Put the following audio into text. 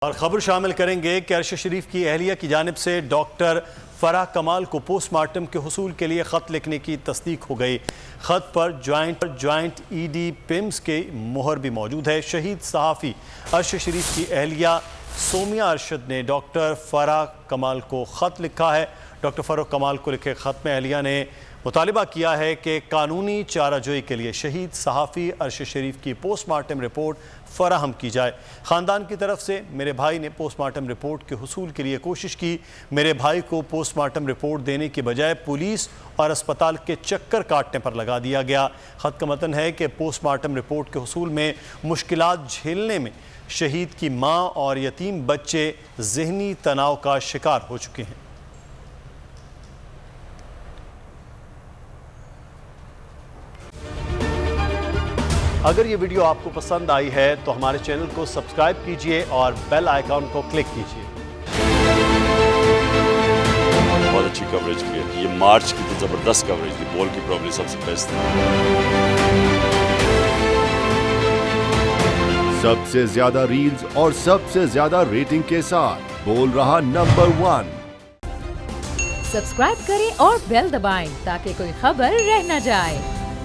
और खबर शामिल करेंगे कि अरशद शरीफ की अहलिया की जानिब से डॉक्टर फराह कमाल को पोस्टमार्टम के हुसूल के लिए ख़त लिखने की तस्दीक हो गई। ख़त पर जॉइंट ईडी पिम्स के मोहर भी मौजूद है। शहीद सहाफ़ी अरशद शरीफ की अहलिया सोमिया अरशद ने डॉक्टर फराह कमाल को ख़त लिखा है। डॉक्टर फराह कमाल को लिखे ख़त में अहलिया ने मुतालिबा किया है कि कानूनी चाराजोई के लिए शहीद सहाफ़ी अरशद शरीफ की पोस्टमार्टम रिपोर्ट फराहम की जाए। ख़ानदान की तरफ से मेरे भाई ने पोस्टमार्टम रिपोर्ट के हुसूल के लिए कोशिश की। मेरे भाई को पोस्टमार्टम रिपोर्ट देने की बजाय पुलिस और अस्पताल के चक्कर काटने पर लगा दिया गया। ख़त का मतन है कि पोस्टमार्टम रिपोर्ट के हुसूल में मुश्किलात झेलने में शहीद की माँ और यतीम बच्चे ज़हनी तनाव का शिकार हो चुके हैं। अगर ये वीडियो आपको पसंद आई है तो हमारे चैनल को सब्सक्राइब कीजिए और बेल आइकॉन को क्लिक कीजिए। बहुत अच्छी कवरेज की है। ये मार्च की तो ज़बरदस्त कवरेज थी। बॉल की प्रॉब्लम सबसे बेस्ट थी। सबसे ज्यादा रील्स और सबसे ज्यादा रेटिंग के साथ बोल रहा नंबर 1। सब्सक्राइब करें और बेल दबाएं ताकि कोई खबर रह न जाए।